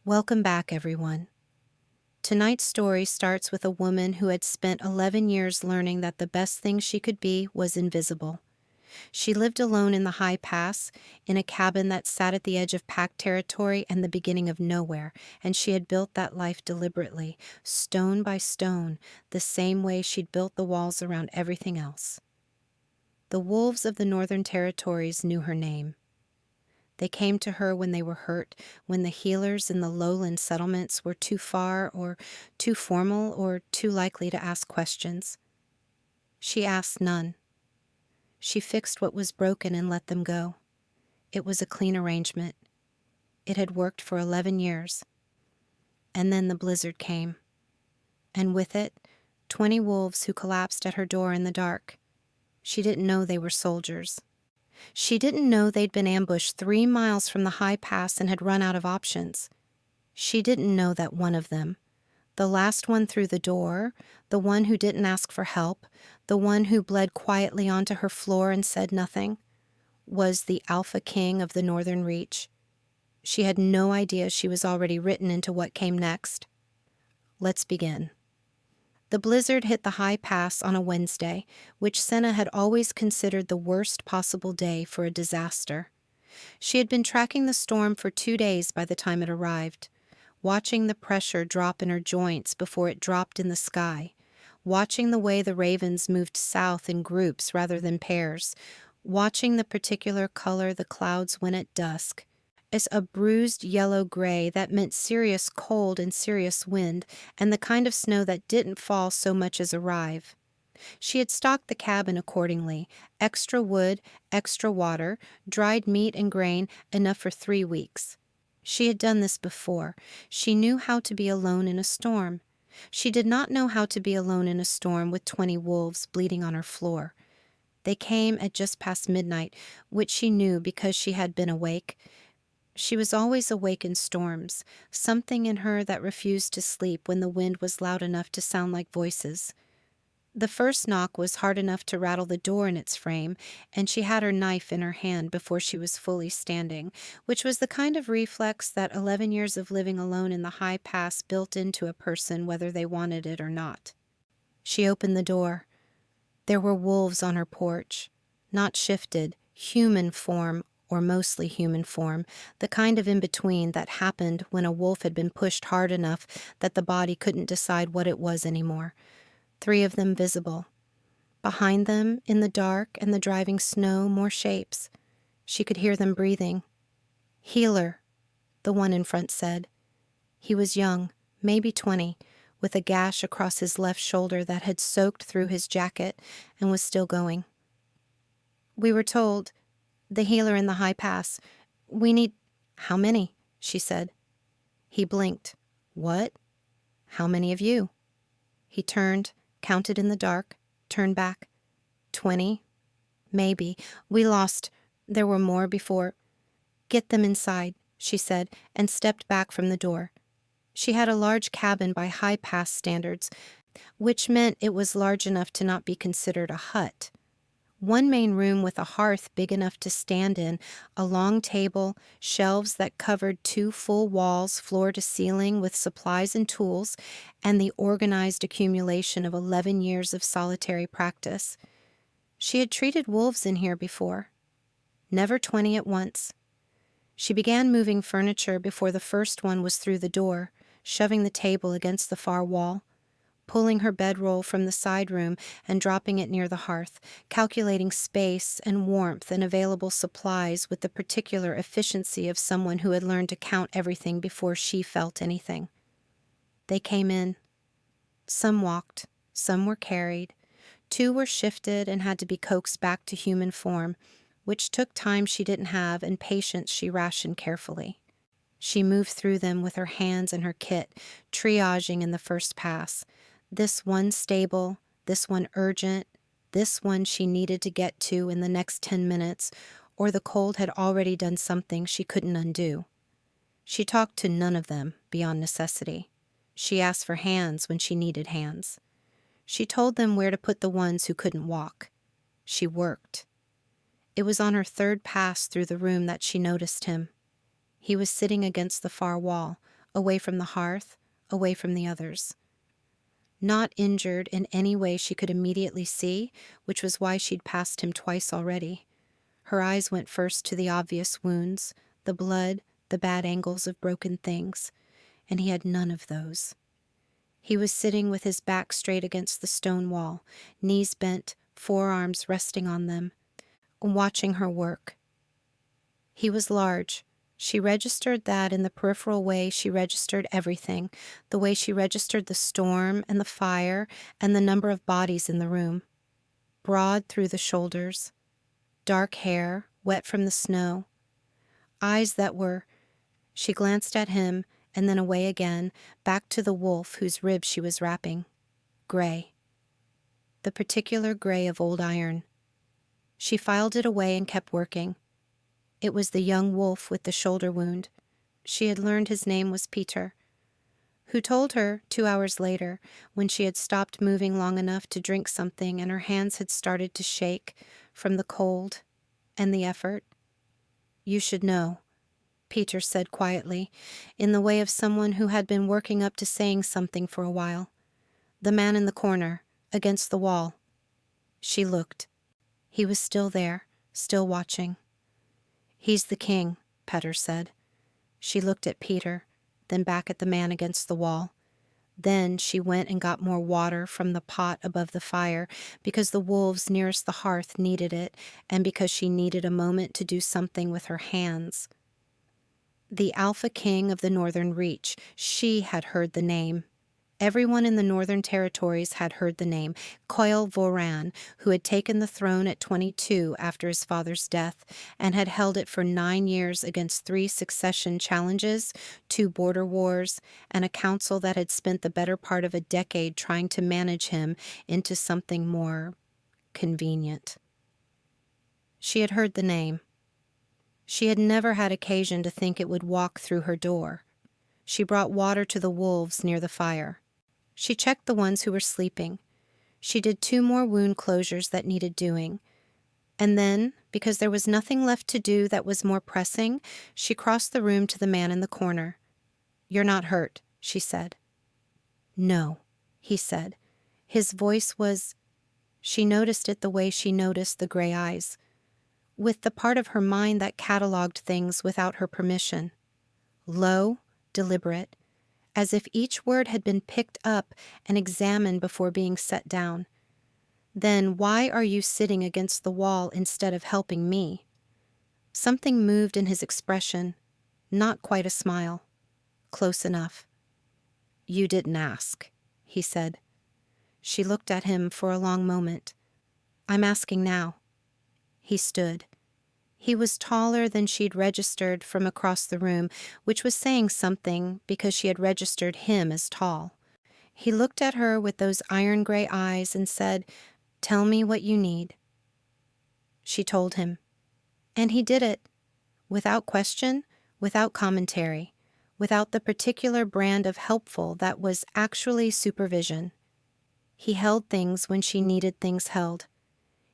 Welcome back, everyone. Tonight's story starts with a woman who had spent 11 years learning that the best thing she could be was invisible. She lived alone in the high pass, in a cabin that sat at the edge of packed territory and the beginning of nowhere, and she had built that life deliberately, stone by stone, the same way she'd built the walls around everything else. The wolves of the Northern Territories knew her name. They came to her when they were hurt, when the healers in the lowland settlements were too far or too formal or too likely to ask questions. She asked none. She fixed what was broken and let them go. It was a clean arrangement. It had worked for 11 years. And then the blizzard came. And with it, 20 wolves who collapsed at her door in the dark. She didn't know they were soldiers. She didn't know they'd been ambushed 3 miles from the high pass and had run out of options. She didn't know that one of them, the last one through the door, the one who didn't ask for help, the one who bled quietly onto her floor and said nothing, was the Alpha King of the Northern Reach. She had no idea she was already written into what came next. Let's begin. The blizzard hit the high pass on a Wednesday, which Senna had always considered the worst possible day for a disaster. She had been tracking the storm for 2 days by the time it arrived, watching the pressure drop in her joints before it dropped in the sky, watching the way the ravens moved south in groups rather than pairs, watching the particular color the clouds went at dusk, as a bruised yellow-gray that meant serious cold and serious wind, and the kind of snow that didn't fall so much as arrive. She had stocked the cabin accordingly, extra wood, extra water, dried meat and grain, enough for 3 weeks. She had done this before. She knew how to be alone in a storm. She did not know how to be alone in a storm with 20 wolves bleeding on her floor. They came at just past midnight, which she knew because she had been awake. She was always awake in storms, something in her that refused to sleep when the wind was loud enough to sound like voices. The first knock was hard enough to rattle the door in its frame, and she had her knife in her hand before she was fully standing, which was the kind of reflex that 11 years of living alone in the high pass built into a person whether they wanted it or not. She opened the door. There were wolves on her porch, not shifted, human form, or mostly human form, the kind of in-between that happened when a wolf had been pushed hard enough that the body couldn't decide what it was anymore. 3 of them visible. Behind them, in the dark and the driving snow, more shapes. She could hear them breathing. "Healer," the one in front said. He was young, maybe 20, with a gash across his left shoulder that had soaked through his jacket and was still going. "We were told, the healer in the high pass. We need—" "How many?" she said. He blinked. "What? How many of you?" He turned, counted in the dark, turned back. 20. Maybe. We lost. There were more before. "Get them inside," she said, and stepped back from the door. She had a large cabin by high pass standards, which meant it was large enough to not be considered a hut. One main room with a hearth big enough to stand in, a long table, shelves that covered 2 full walls floor to ceiling with supplies and tools, and the organized accumulation of 11 years of solitary practice. She had treated wolves in here before. Never 20 at once. She began moving furniture before the first one was through the door, shoving the table against the far wall, pulling her bedroll from the side room and dropping it near the hearth, calculating space and warmth and available supplies with the particular efficiency of someone who had learned to count everything before she felt anything. They came in. Some walked, some were carried. 2 were shifted and had to be coaxed back to human form, which took time she didn't have and patience she rationed carefully. She moved through them with her hands and her kit, triaging in the first pass. This one stable, this one urgent, this one she needed to get to in the next 10 minutes, or the cold had already done something she couldn't undo. She talked to none of them beyond necessity. She asked for hands when she needed hands. She told them where to put the ones who couldn't walk. She worked. It was on her 3rd pass through the room that she noticed him. He was sitting against the far wall, away from the hearth, away from the others. Not injured in any way she could immediately see, which was why she'd passed him twice already. Her eyes went first to the obvious wounds, the blood, the bad angles of broken things, and he had none of those. He was sitting with his back straight against the stone wall, knees bent, forearms resting on them, watching her work. He was large. She registered that in the peripheral way she registered everything, the way she registered the storm and the fire and the number of bodies in the room. Broad through the shoulders, dark hair, wet from the snow, eyes that were... She glanced at him and then away again, back to the wolf whose ribs she was wrapping. Gray. The particular gray of old iron. She filed it away and kept working. It was the young wolf with the shoulder wound. She had learned his name was Peter, who told her 2 hours later, when she had stopped moving long enough to drink something and her hands had started to shake from the cold and the effort. "You should know," Peter said quietly, in the way of someone who had been working up to saying something for a while. "The man in the corner, against the wall." She looked. He was still there, still watching. "He's the king," Petter said. She looked at Peter, then back at the man against the wall. Then she went and got more water from the pot above the fire, because the wolves nearest the hearth needed it, and because she needed a moment to do something with her hands. The Alpha King of the Northern Reach, she had heard the name. Everyone in the Northern Territories had heard the name, Cael Voran, who had taken the throne at 22 after his father's death and had held it for 9 years against 3 succession challenges, 2 border wars, and a council that had spent the better part of a decade trying to manage him into something more convenient. She had heard the name. She had never had occasion to think it would walk through her door. She brought water to the wolves near the fire. She checked the ones who were sleeping. She did 2 more wound closures that needed doing. And then, because there was nothing left to do that was more pressing, she crossed the room to the man in the corner. "You're not hurt," she said. "No," he said. His voice was... She noticed it the way she noticed the gray eyes, with the part of her mind that cataloged things without her permission. Low, deliberate, as if each word had been picked up and examined before being set down. "Then why are you sitting against the wall instead of helping me?" Something moved in his expression, not quite a smile. Close enough. "You didn't ask," he said. She looked at him for a long moment. "I'm asking now." He stood. He was taller than she'd registered from across the room, which was saying something because she had registered him as tall. He looked at her with those iron-gray eyes and said, "Tell me what you need." She told him. And he did it, without question, without commentary, without the particular brand of helpful that was actually supervision. He held things when she needed things held.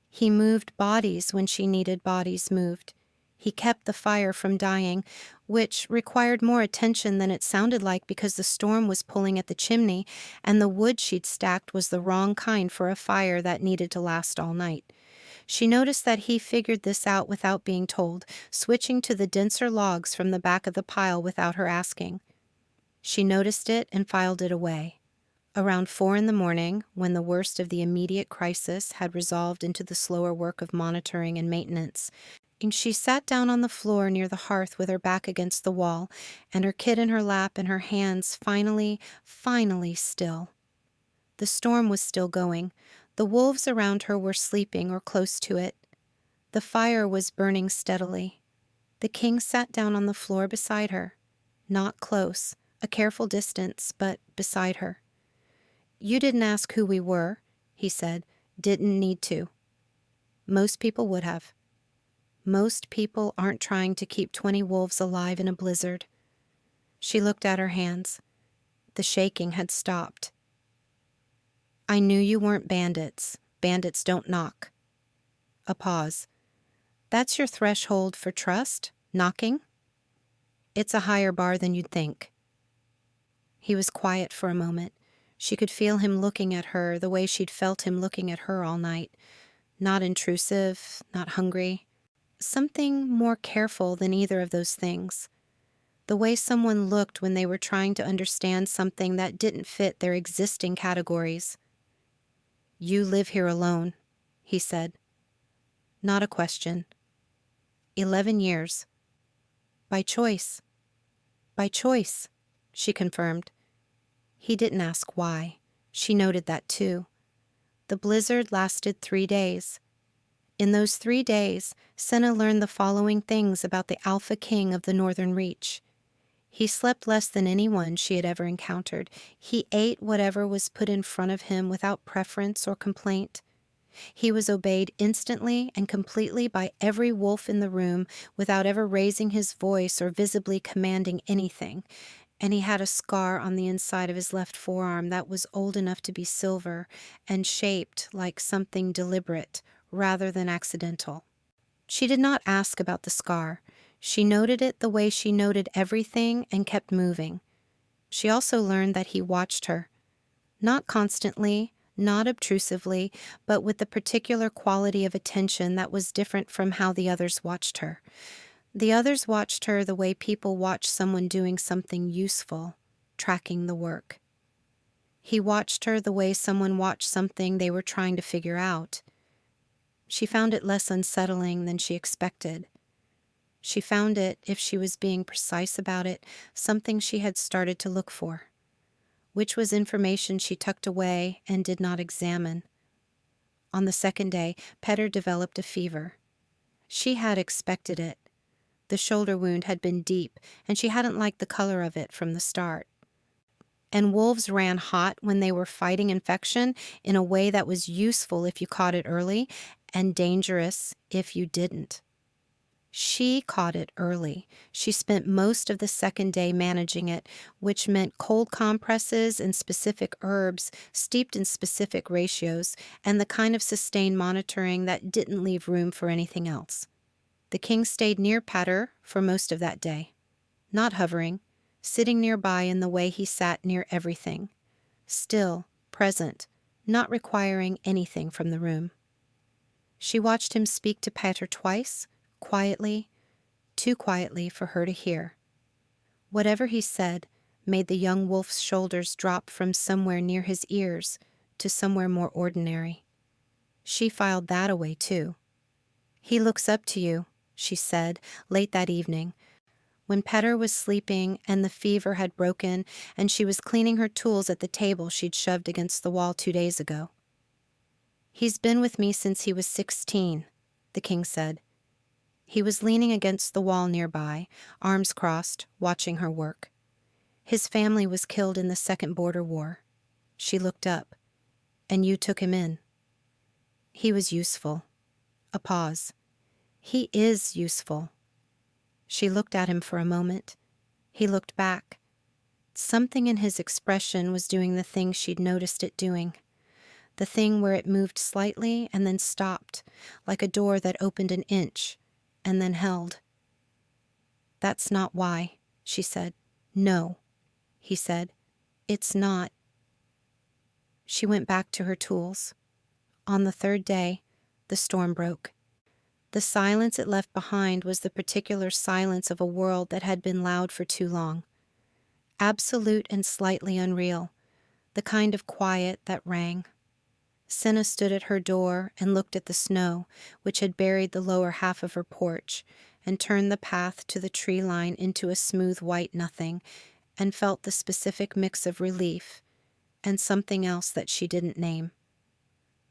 He moved bodies when she needed bodies moved. He kept the fire from dying, which required more attention than it sounded like because the storm was pulling at the chimney and the wood she'd stacked was the wrong kind for a fire that needed to last all night. She noticed that he figured this out without being told, switching to the denser logs from the back of the pile without her asking. She noticed it and filed it away. Around 4 in the morning, when the worst of the immediate crisis had resolved into the slower work of monitoring and maintenance, she sat down on the floor near the hearth with her back against the wall and her kid in her lap and her hands finally still. The storm was still going. The wolves around her were sleeping or close to it. The fire was burning steadily. The king sat down on the floor beside her, not close, a careful distance, but beside her. "You didn't ask who we were," he said. "Didn't need to. Most people would have. Most people aren't trying to keep 20 wolves alive in a blizzard." She looked at her hands. The shaking had stopped. "I knew you weren't bandits. Bandits don't knock." A pause. "That's your threshold for trust? Knocking?" "It's a higher bar than you'd think." He was quiet for a moment. She could feel him looking at her the way she'd felt him looking at her all night. Not intrusive, not hungry. Something more careful than either of those things. The way someone looked when they were trying to understand something that didn't fit their existing categories. "You live here alone," he said. Not a question. 11 years. By choice. By choice, she confirmed. He didn't ask why. She noted that too. The blizzard lasted 3 days. In those 3 days, Senna learned the following things about the Alpha King of the Northern Reach. He slept less than anyone she had ever encountered. He ate whatever was put in front of him without preference or complaint. He was obeyed instantly and completely by every wolf in the room without ever raising his voice or visibly commanding anything. And he had a scar on the inside of his left forearm that was old enough to be silver and shaped like something deliberate rather than accidental. She did not ask about the scar. She noted it the way she noted everything and kept moving. She also learned that he watched her. Not constantly, not obtrusively, but with the particular quality of attention that was different from how the others watched her. The others watched her the way people watch someone doing something useful, tracking the work. He watched her the way someone watched something they were trying to figure out. She found it less unsettling than she expected. She found it, if she was being precise about it, something she had started to look for, which was information she tucked away and did not examine. On the second day, Petter developed a fever. She had expected it. The shoulder wound had been deep, and she hadn't liked the color of it from the start. And wolves ran hot when they were fighting infection in a way that was useful if you caught it early, and dangerous if you didn't. She caught it early. She spent most of the second day managing it, which meant cold compresses and specific herbs steeped in specific ratios, and the kind of sustained monitoring that didn't leave room for anything else. The king stayed near Petter for most of that day, not hovering, sitting nearby in the way he sat near everything, still, present, not requiring anything from the room. She watched him speak to Petter twice, quietly, too quietly for her to hear. Whatever he said made the young wolf's shoulders drop from somewhere near his ears to somewhere more ordinary. She filed that away too. "He looks up to you," she said, late that evening, when Petter was sleeping and the fever had broken and she was cleaning her tools at the table she'd shoved against the wall 2 days ago. "He's been with me since he was 16, the king said. He was leaning against the wall nearby, arms crossed, watching her work. His family was killed in the Second Border War. She looked up. "And you took him in." "He was useful." A pause. "He is useful." She looked at him for a moment. He looked back. Something in his expression was doing the thing she'd noticed it doing. The thing where it moved slightly and then stopped, like a door that opened an inch and then held. "That's not why," she said. "No," he said. "It's not." She went back to her tools. On the third day, the storm broke. The silence it left behind was the particular silence of a world that had been loud for too long. Absolute and slightly unreal, the kind of quiet that rang. Senna stood at her door and looked at the snow, which had buried the lower half of her porch, and turned the path to the tree line into a smooth white nothing, and felt the specific mix of relief and something else that she didn't name.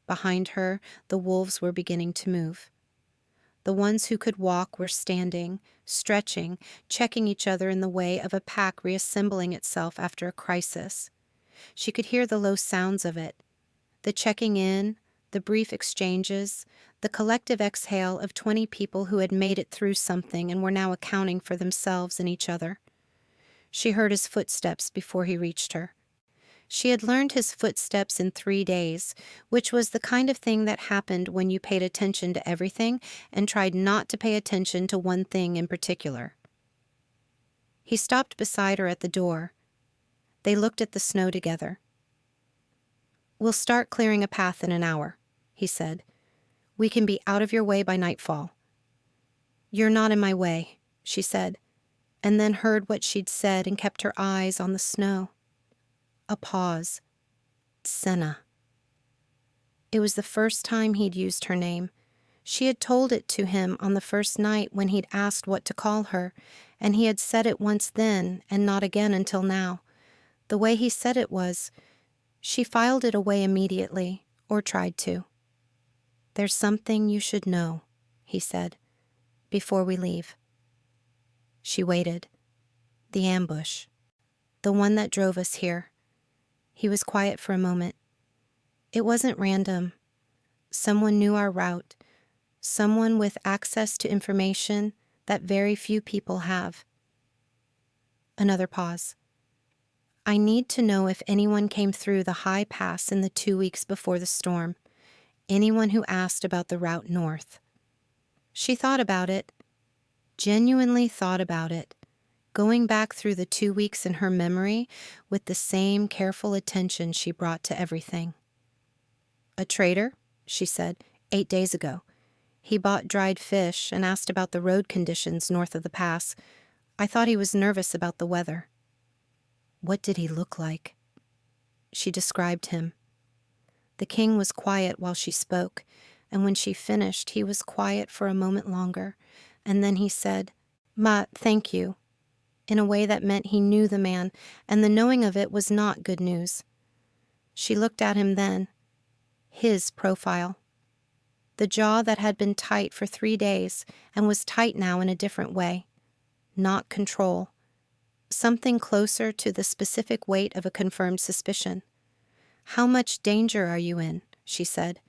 Behind her, the wolves were beginning to move. The ones who could walk were standing, stretching, checking each other in the way of a pack reassembling itself after a crisis. She could hear the low sounds of it, the checking in, the brief exchanges, the collective exhale of 20 people who had made it through something and were now accounting for themselves and each other. She heard his footsteps before he reached her. She had learned his footsteps in 3 days, which was the kind of thing that happened when you paid attention to everything and tried not to pay attention to one thing in particular. He stopped beside her at the door. They looked at the snow together. "We'll start clearing a path in an hour," he said. "We can be out of your way by nightfall." "You're not in my way," she said, and then heard what she'd said and kept her eyes on the snow. A pause. Senna. It was the first time he'd used her name. She had told it to him on the first night when he'd asked what to call her, and he had said it once then and not again until now. The way he said it was, she filed it away immediately, or tried to. "There's something you should know," he said, "before we leave." She waited. The ambush. The one that drove us here. He was quiet for a moment. It wasn't random. Someone knew our route. Someone with access to information that very few people have. Another pause. "I need to know if anyone came through the high pass in the 2 weeks before the storm. Anyone who asked about the route north." She thought about it. Genuinely thought about it. Going back through the 2 weeks in her memory with the same careful attention she brought to everything. "A trader," she said, 8 days ago. He bought dried fish and asked about the road conditions north of the pass. I thought he was nervous about the weather." "What did he look like?" She described him. The king was quiet while she spoke, and when she finished, he was quiet for a moment longer, and then he said, "Ma, thank you," in a way that meant he knew the man, and the knowing of it was not good news. She looked at him then. His profile. The jaw that had been tight for 3 days and was tight now in a different way. Not control. Something closer to the specific weight of a confirmed suspicion. "How much danger are you in?" she said.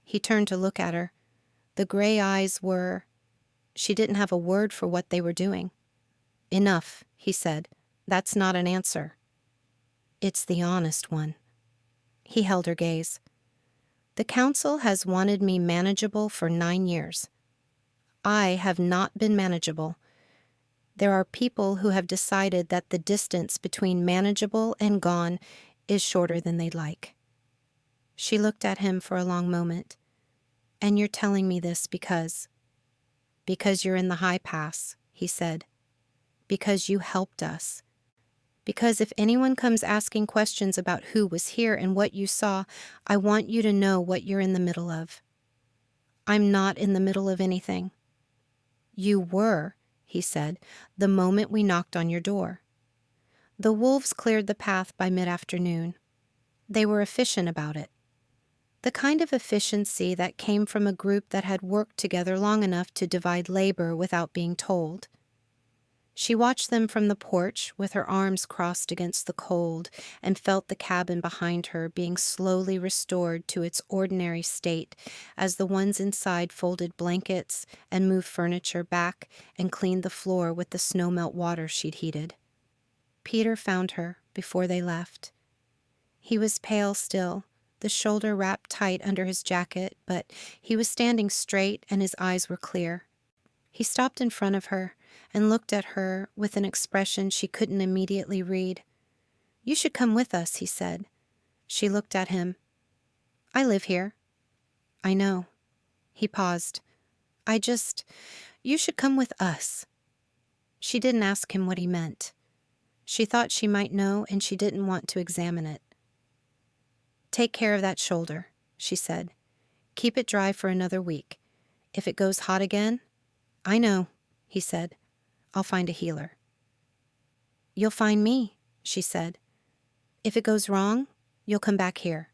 He turned to look at her. The gray eyes were... She didn't have a word for what they were doing. "Enough," he said. "That's not an answer." "It's the honest one." He held her gaze. "The council has wanted me manageable for 9 years. I have not been manageable. There are people who have decided that the distance between manageable and gone is shorter than they'd like." She looked at him for a long moment. "And you're telling me this because..." "Because you're in the high pass," he said. "Because you helped us. Because if anyone comes asking questions about who was here and what you saw, I want you to know what you're in the middle of." "I'm not in the middle of anything." "You were," he said, "the moment we knocked on your door." The wolves cleared the path by mid-afternoon. They were efficient about it. The kind of efficiency that came from a group that had worked together long enough to divide labor without being told. She watched them from the porch with her arms crossed against the cold and felt the cabin behind her being slowly restored to its ordinary state as the ones inside folded blankets and moved furniture back and cleaned the floor with the snowmelt water she'd heated. Peter found her before they left. He was pale still, the shoulder wrapped tight under his jacket, but he was standing straight and his eyes were clear. He stopped in front of her and looked at her with an expression she couldn't immediately read. "You should come with us," he said. She looked at him. "I live here." "I know." He paused. You should come with us." She didn't ask him what he meant. She thought she might know, and she didn't want to examine it. "Take care of that shoulder," she said. "Keep it dry for another week. If it goes hot again..." "I know," he said. "I'll find a healer." "You'll find me," she said. "If it goes wrong, you'll come back here."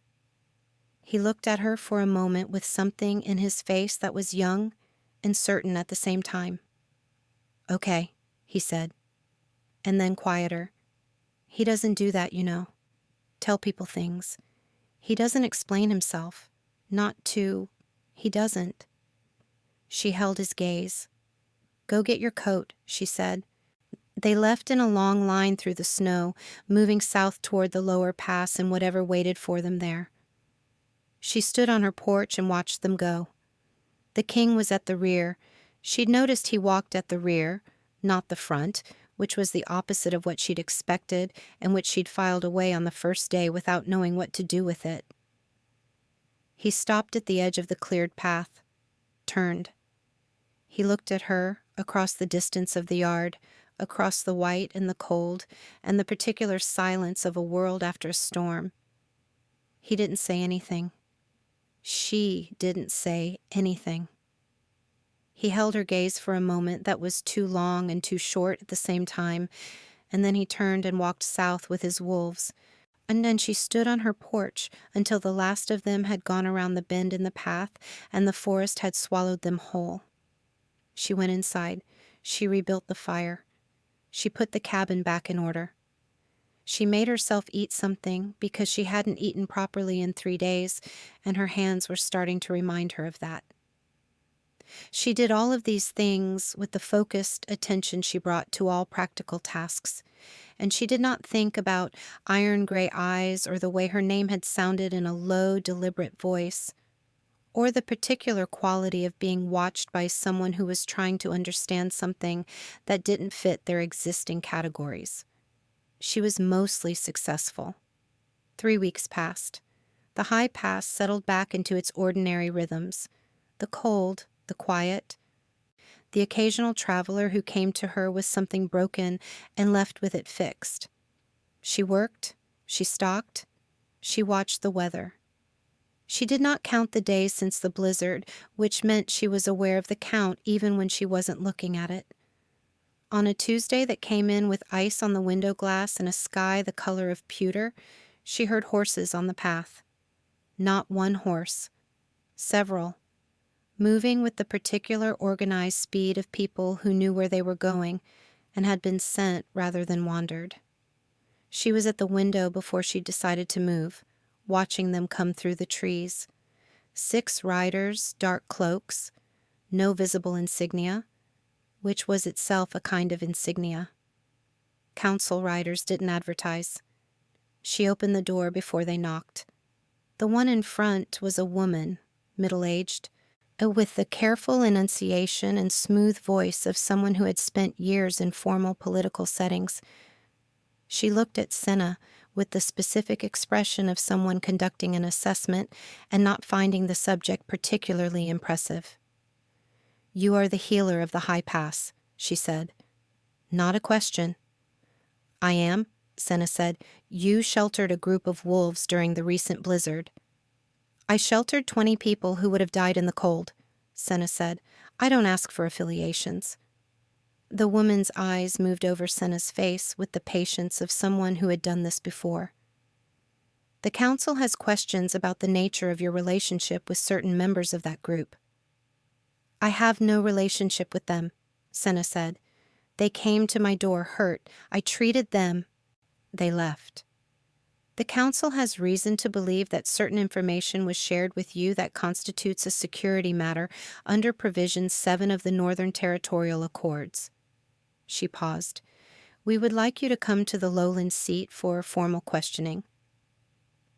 He looked at her for a moment with something in his face that was young and certain at the same time. "Okay," he said. And then quieter. "He doesn't do that, you know. Tell people things. He doesn't explain himself. He doesn't." She held his gaze. "Go get your coat," she said. They left in a long line through the snow, moving south toward the lower pass and whatever waited for them there. She stood on her porch and watched them go. The king was at the rear. She'd noticed he walked at the rear, not the front, which was the opposite of what she'd expected and which she'd filed away on the first day without knowing what to do with it. He stopped at the edge of the cleared path, turned. He looked at her across the distance of the yard, across the white and the cold and the particular silence of a world after a storm. He didn't say anything. She didn't say anything. He held her gaze for a moment that was too long and too short at the same time, and then he turned and walked south with his wolves. And then she stood on her porch until the last of them had gone around the bend in the path and the forest had swallowed them whole. She went inside. She rebuilt the fire. She put the cabin back in order. She made herself eat something because she hadn't eaten properly in 3 days, and her hands were starting to remind her of that. She did all of these things with the focused attention she brought to all practical tasks, and she did not think about iron gray eyes or the way her name had sounded in a low, deliberate voice, or the particular quality of being watched by someone who was trying to understand something that didn't fit their existing categories. She was mostly successful. 3 weeks passed. The high pass settled back into its ordinary rhythms. The cold, the quiet, the occasional traveler who came to her with something broken and left with it fixed. She worked, she stalked, she watched the weather. She did not count the days since the blizzard, which meant she was aware of the count even when she wasn't looking at it. On a Tuesday that came in with ice on the window glass and a sky the color of pewter, she heard horses on the path. Not one horse. Several. Moving with the particular organized speed of people who knew where they were going and had been sent rather than wandered. She was at the window before she decided to move, watching them come through the trees. 6 riders, dark cloaks, no visible insignia, which was itself a kind of insignia. Council riders didn't advertise. She opened the door before they knocked. The one in front was a woman, middle-aged, with the careful enunciation and smooth voice of someone who had spent years in formal political settings. She looked at Senna with the specific expression of someone conducting an assessment and not finding the subject particularly impressive. "You are the healer of the high pass," she said. "Not a question." "I am," Senna said. "You sheltered a group of wolves during the recent blizzard." "I sheltered 20 people who would have died in the cold," Senna said. "I don't ask for affiliations." The woman's eyes moved over Senna's face with the patience of someone who had done this before. "The council has questions about the nature of your relationship with certain members of that group." "I have no relationship with them," Senna said. "They came to my door hurt. I treated them. They left." "The council has reason to believe that certain information was shared with you that constitutes a security matter under Provision 7 of the Northern Territorial Accords." She paused. "We would like you to come to the lowland seat for formal questioning."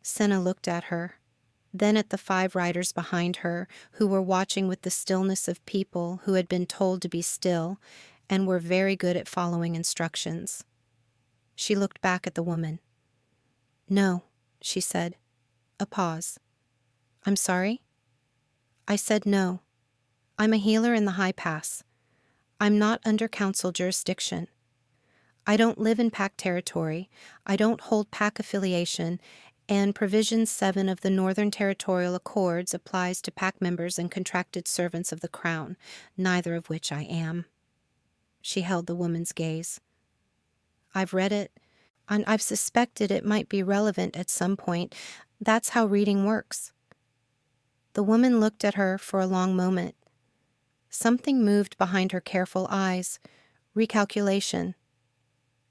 Senna looked at her, then at the 5 riders behind her who were watching with the stillness of people who had been told to be still and were very good at following instructions. She looked back at the woman. "No," she said. A pause. "I'm sorry?" "I said no. I'm a healer in the high pass. I'm not under council jurisdiction. I don't live in PAC territory. I don't hold PAC affiliation, and Provision 7 of the Northern Territorial Accords applies to PAC members and contracted servants of the Crown, neither of which I am." She held the woman's gaze. "I've read it, and I've suspected it might be relevant at some point. That's how reading works." The woman looked at her for a long moment. Something moved behind her careful eyes. Recalculation.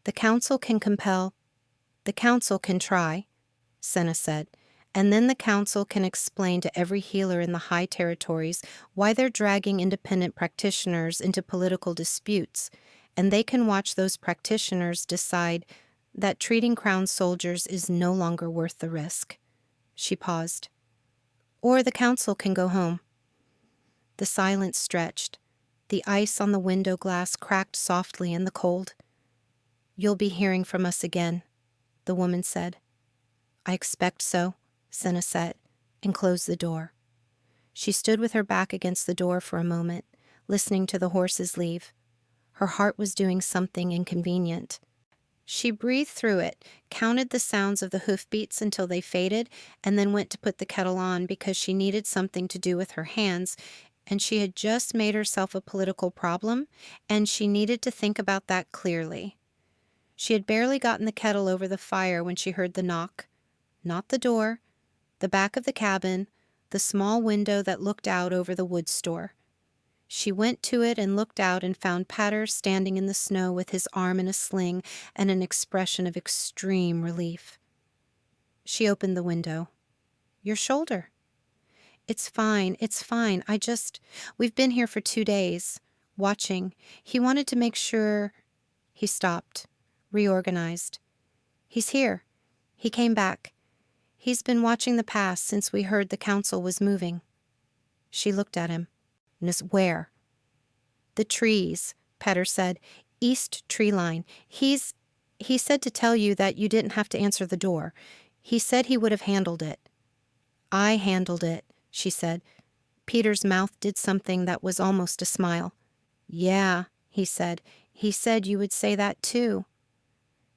"The council can compel. The council can try," Senna said, "and then the council can explain to every healer in the high territories why they're dragging independent practitioners into political disputes, and they can watch those practitioners decide that treating Crown soldiers is no longer worth the risk." She paused. "Or the council can go home." The silence stretched. The ice on the window glass cracked softly in the cold. "You'll be hearing from us again," the woman said. "I expect so," Senna said, and closed the door. She stood with her back against the door for a moment, listening to the horses leave. Her heart was doing something inconvenient. She breathed through it, counted the sounds of the hoofbeats until they faded, and then went to put the kettle on because she needed something to do with her hands, and she had just made herself a political problem, and she needed to think about that clearly. She had barely gotten the kettle over the fire when she heard the knock. Not the door, the back of the cabin, the small window that looked out over the wood store. She went to it and looked out and found Pater standing in the snow with his arm in a sling and an expression of extreme relief. She opened the window. "Your shoulder." It's fine. We've been here for 2 days, watching. He wanted to make sure." He stopped, reorganized. "He's here. He came back. He's been watching the pass since we heard the council was moving." She looked at him. "Where?" "The trees," Pater said. "East tree line. He said to tell you that you didn't have to answer the door. He said he would have handled it." "I handled it," she said. Peter's mouth did something that was almost a smile. "Yeah," he said. "He said you would say that too."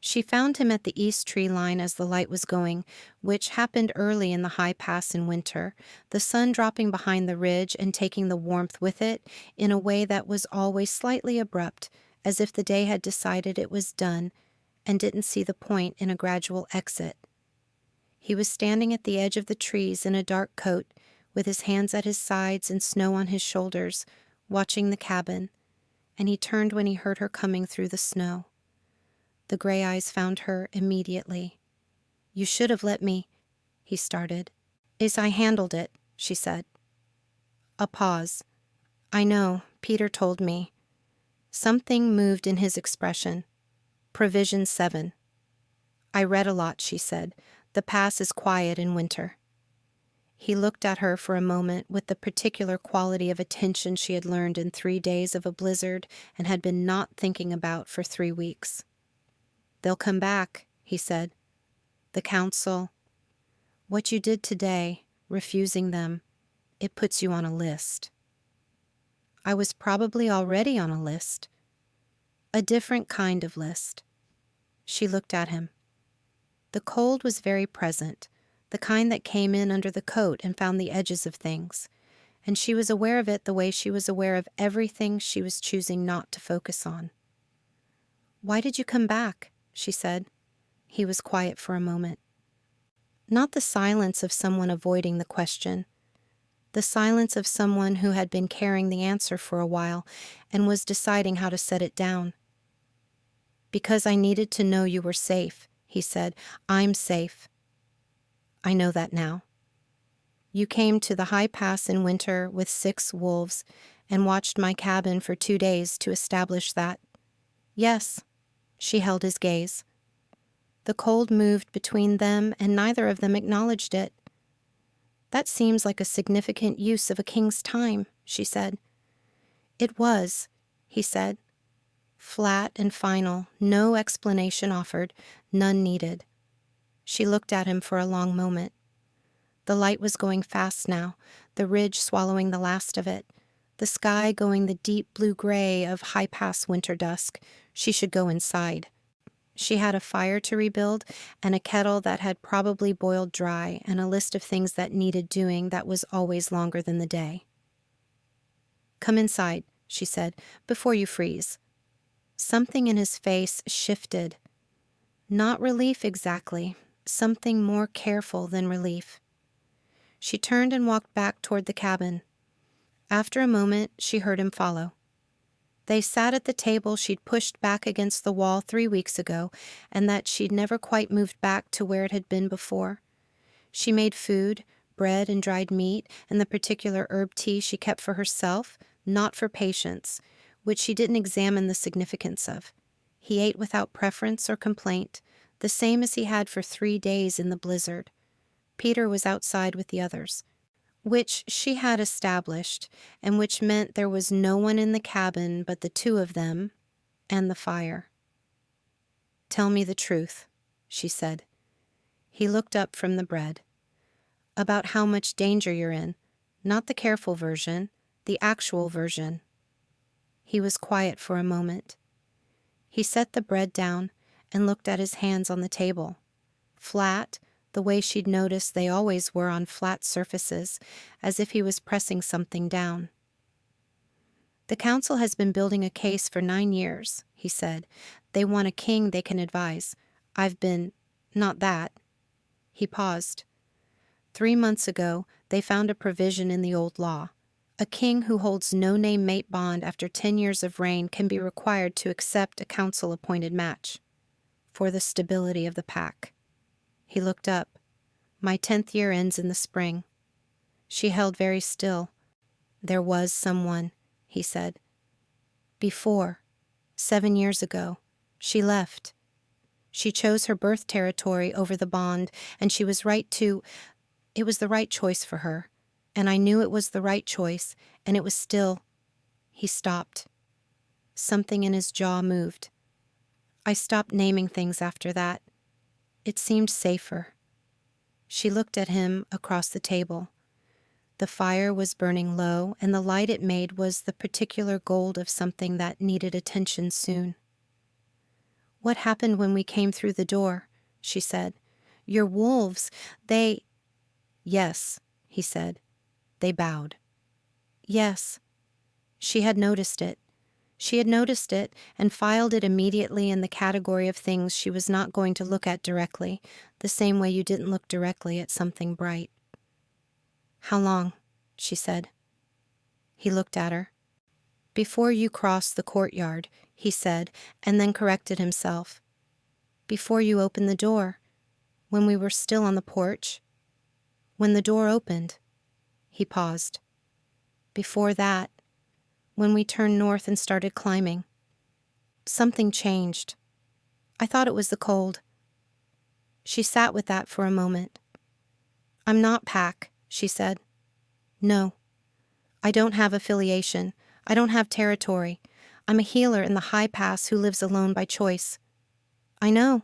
She found him at the east tree line as the light was going, which happened early in the high pass in winter, the sun dropping behind the ridge and taking the warmth with it in a way that was always slightly abrupt, as if the day had decided it was done and didn't see the point in a gradual exit. He was standing at the edge of the trees in a dark coat, with his hands at his sides and snow on his shoulders, watching the cabin, and he turned when he heard her coming through the snow. The gray eyes found her immediately. "You should have let me," he started. "I handled it," she said. A pause. "I know, Peter told me." Something moved in his expression. Provision 7. "I read a lot," she said. "The pass is quiet in winter." He looked at her for a moment with the particular quality of attention she had learned in 3 days of a blizzard and had been not thinking about for 3 weeks. "They'll come back," he said. "The council. What you did today, refusing them, it puts you on a list." "I was probably already on a list. A different kind of list." She looked at him. The cold was very present, the kind that came in under the coat and found the edges of things, and she was aware of it the way she was aware of everything she was choosing not to focus on. "Why did you come back?" she said. He was quiet for a moment. Not the silence of someone avoiding the question, the silence of someone who had been carrying the answer for a while and was deciding how to set it down. "Because I needed to know you were safe," he said. "I'm safe. I know that now. You came to the high pass in winter with 6 wolves and watched my cabin for 2 days to establish that." "Yes." She held his gaze. The cold moved between them, and neither of them acknowledged it. "That seems like a significant use of a king's time," she said. "It was," he said. Flat and final, no explanation offered, none needed. She looked at him for a long moment. The light was going fast now, the ridge swallowing the last of it, the sky going the deep blue-gray of high-pass winter dusk. She should go inside. She had a fire to rebuild and a kettle that had probably boiled dry and a list of things that needed doing that was always longer than the day. "Come inside," she said, "before you freeze." Something in his face shifted. Not relief exactly, something more careful than relief. She turned and walked back toward the cabin. After a moment, she heard him follow. They sat at the table she'd pushed back against the wall 3 weeks ago, and that she'd never quite moved back to where it had been before. She made food, bread and dried meat, and the particular herb tea she kept for herself, not for patients, which she didn't examine the significance of. He ate without preference or complaint, the same as he had for 3 days in the blizzard. Peter was outside with the others, which she had established, and which meant there was no one in the cabin but the 2 of them and the fire. Tell me the truth, she said. He looked up from the bread. About how much danger you're in, not the careful version, the actual version. He was quiet for a moment. He set the bread down and looked at his hands on the table. Flat, the way she'd noticed they always were on flat surfaces, as if he was pressing something down. The council has been building a case for 9 years, he said. They want a king they can advise. I've been... not that. He paused. 3 months ago, they found a provision in the old law. A king who holds no-name mate bond after 10 years of reign can be required to accept a council-appointed match for the stability of the pack. He looked up. My 10th year ends in the spring. She held very still. There was someone, he said. Before, 7 years ago, she left. She chose her birth territory over the bond, and she was right to... It was the right choice for her, and I knew it was the right choice, and it was still... He stopped. Something in his jaw moved. I stopped naming things after that. It seemed safer. She looked at him across the table. The fire was burning low, and the light it made was the particular gold of something that needed attention soon. What happened when we came through the door? She said. Your wolves, they... Yes, he said. They bowed. Yes. She had noticed it. She had noticed it and filed it immediately in the category of things she was not going to look at directly, the same way you didn't look directly at something bright. How long? She said. He looked at her. Before you crossed the courtyard, he said, and then corrected himself. Before you opened the door, when we were still on the porch. When the door opened. He paused. Before that, when we turned north and started climbing. Something changed. I thought it was the cold. She sat with that for a moment. I'm not pack, she said. No. I don't have affiliation. I don't have territory. I'm a healer in the high pass who lives alone by choice. I know.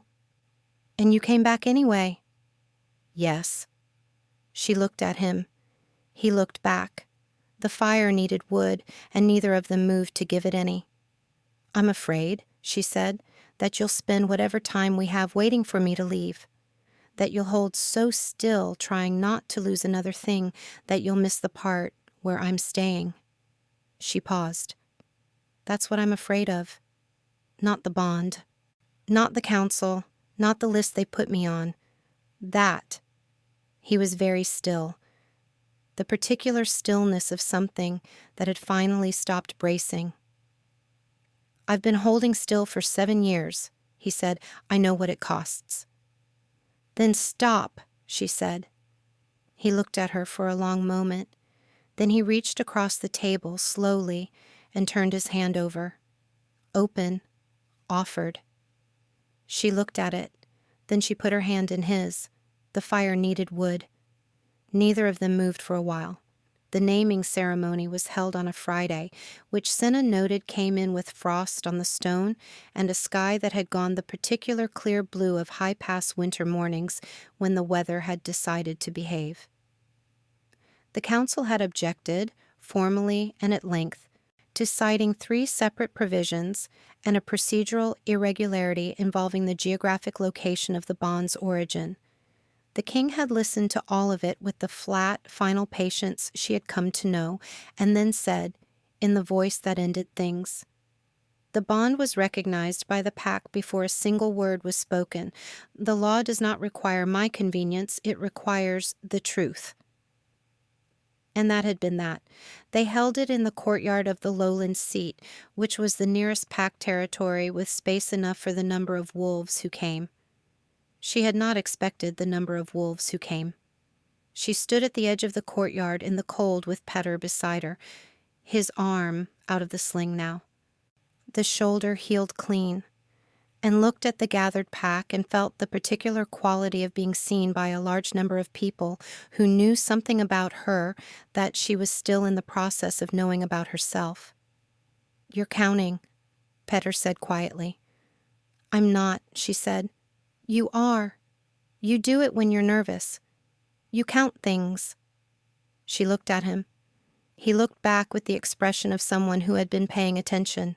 And you came back anyway. Yes. She looked at him. He looked back. The fire needed wood, and neither of them moved to give it any. I'm afraid, she said, that you'll spend whatever time we have waiting for me to leave. That you'll hold so still, trying not to lose another thing, that you'll miss the part where I'm staying. She paused. That's what I'm afraid of. Not the bond. Not the council. Not the list they put me on. That. He was very still. The particular stillness of something that had finally stopped bracing. I've been holding still for 7 years, he said. I know what it costs. Then stop, she said. He looked at her for a long moment. Then he reached across the table slowly and turned his hand over. Open, offered. She looked at it. Then she put her hand in his. The fire needed wood. Neither of them moved for a while. The naming ceremony was held on a Friday, which Senna noted came in with frost on the stone and a sky that had gone the particular clear blue of high-pass winter mornings when the weather had decided to behave. The council had objected, formally and at length, to citing 3 separate provisions and a procedural irregularity involving the geographic location of the bond's origin. The king had listened to all of it with the flat, final patience she had come to know, and then said, in the voice that ended things, the bond was recognized by the pack before a single word was spoken. The law does not require my convenience, it requires the truth. And that had been that. They held it in the courtyard of the lowland seat, which was the nearest pack territory with space enough for the number of wolves who came. She had not expected the number of wolves who came. She stood at the edge of the courtyard in the cold with Petter beside her, his arm out of the sling now. The shoulder healed clean, and looked at the gathered pack and felt the particular quality of being seen by a large number of people who knew something about her that she was still in the process of knowing about herself. You're counting, Petter said quietly. I'm not, she said. You are. You do it when you're nervous. You count things. She looked at him. He looked back with the expression of someone who had been paying attention.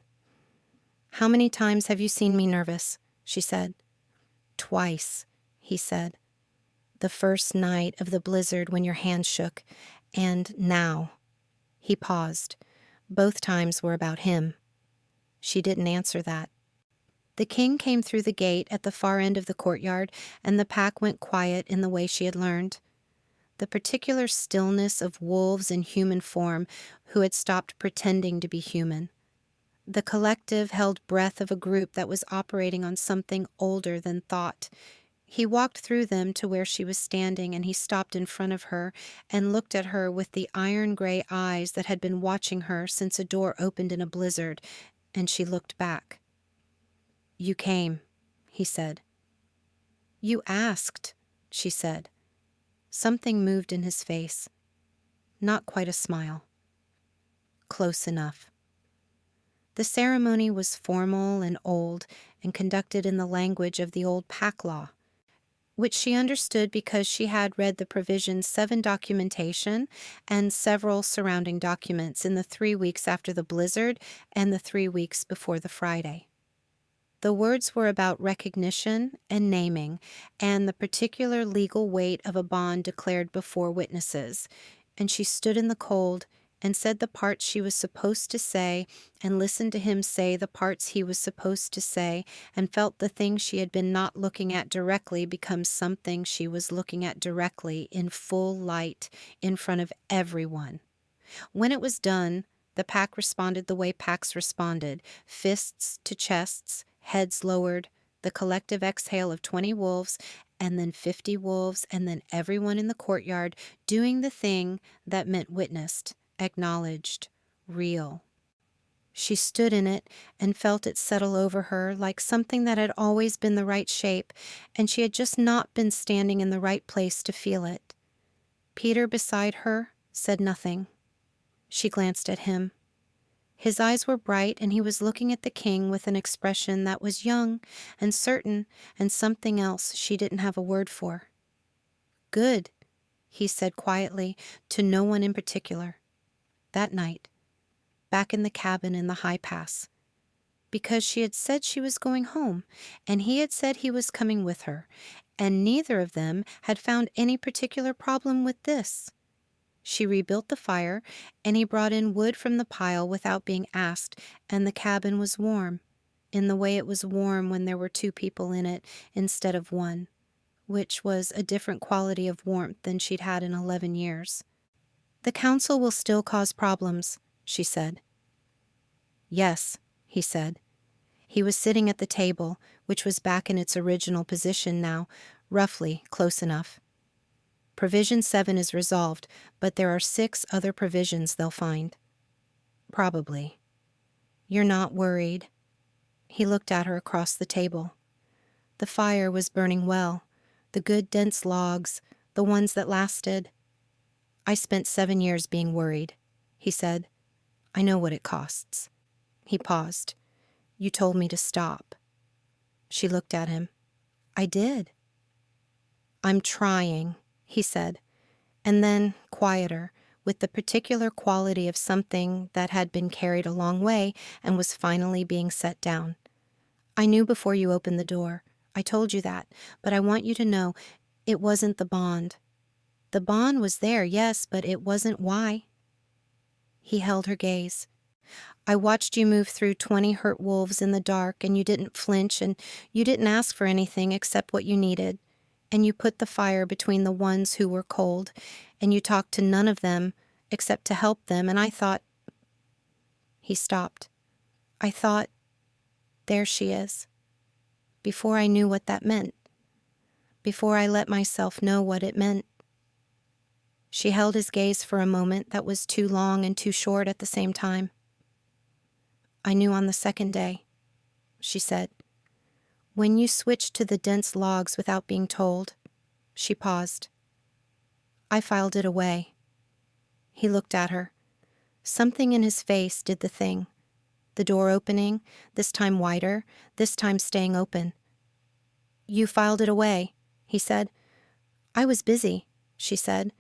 How many times have you seen me nervous? She said. Twice, he said. The first night of the blizzard when your hand shook, and now. He paused. Both times were about him. She didn't answer that. The king came through the gate at the far end of the courtyard, and the pack went quiet in the way she had learned. The particular stillness of wolves in human form who had stopped pretending to be human. The collective held breath of a group that was operating on something older than thought. He walked through them to where she was standing, and he stopped in front of her and looked at her with the iron-gray eyes that had been watching her since a door opened in a blizzard, and she looked back. You came, he said. You asked, she said. Something moved in his face. Not quite a smile. Close enough. The ceremony was formal and old and conducted in the language of the old pack law, which she understood because she had read the Provision 7 documentation and several surrounding documents in the 3 weeks after the blizzard and the 3 weeks before the Friday. The words were about recognition and naming and the particular legal weight of a bond declared before witnesses, and she stood in the cold and said the parts she was supposed to say and listened to him say the parts he was supposed to say and felt the thing she had been not looking at directly become something she was looking at directly in full light in front of everyone. When it was done, the pack responded the way packs responded, fists to chests, heads lowered, the collective exhale of 20 wolves, and then 50 wolves, and then everyone in the courtyard doing the thing that meant witnessed, acknowledged, real. She stood in it and felt it settle over her like something that had always been the right shape, and she had just not been standing in the right place to feel it. Peter beside her said nothing. She glanced at him. His eyes were bright, and he was looking at the king with an expression that was young and certain and something else she didn't have a word for. Good, he said quietly, to no one in particular. That night, back in the cabin in the high pass, because she had said she was going home, and he had said he was coming with her, and neither of them had found any particular problem with this. She rebuilt the fire, and he brought in wood from the pile without being asked, and the cabin was warm, in the way it was warm when there were 2 people in it instead of 1, which was a different quality of warmth than she'd had in 11 years. The council will still cause problems, she said. Yes, he said. He was sitting at the table, which was back in its original position now, roughly close enough. Provision 7 is resolved, but there are 6 other provisions they'll find. Probably. You're not worried. He looked at her across the table. The fire was burning well, the good dense logs, the ones that lasted. I spent 7 years being worried, he said. I know what it costs. He paused. You told me to stop. She looked at him. I did. I'm trying, he said, and then, quieter, with the particular quality of something that had been carried a long way and was finally being set down. I knew before you opened the door. I told you that, but I want you to know it wasn't the bond. The bond was there, yes, but it wasn't why. He held her gaze. I watched you move through 20 hurt wolves in the dark, and you didn't flinch, and you didn't ask for anything except what you needed. And you put the fire between the ones who were cold, and you talked to none of them except to help them, and I thought... He stopped. I thought, there she is. Before I knew what that meant. Before I let myself know what it meant. She held his gaze for a moment that was too long and too short at the same time. I knew on the 2nd day, she said. When you switched to the dense logs without being told, she paused. I filed it away. He looked at her. Something in his face did the thing. The door opening, this time wider, this time staying open. "You filed it away," he said. "I was busy," she said.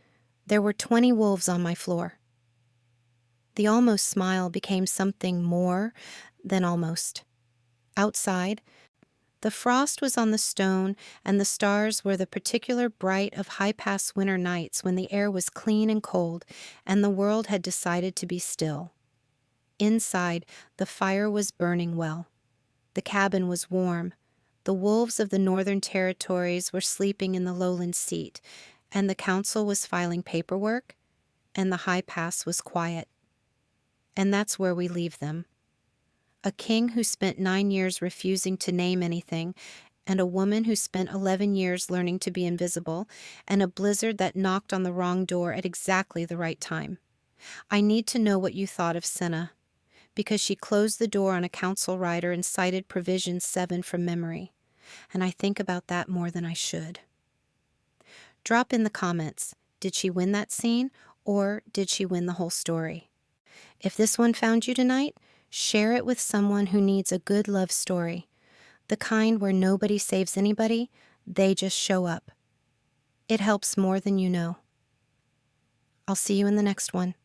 "There were 20 wolves on my floor." The almost smile became something more than almost. Outside, the frost was on the stone, and the stars were the particular bright of high-pass winter nights when the air was clean and cold, and the world had decided to be still. Inside, the fire was burning well. The cabin was warm. The wolves of the Northern Territories were sleeping in the lowland seat, and the council was filing paperwork, and the high pass was quiet. And that's where we leave them. A king who spent 9 years refusing to name anything, and a woman who spent 11 years learning to be invisible, and a blizzard that knocked on the wrong door at exactly the right time. I need to know what you thought of Senna, because she closed the door on a council rider and cited Provision 7 from memory, and I think about that more than I should. Drop in the comments, did she win that scene, or did she win the whole story? If this one found you tonight, share it with someone who needs a good love story, the kind where nobody saves anybody, they just show up. It helps more than you know. I'll see you in the next one.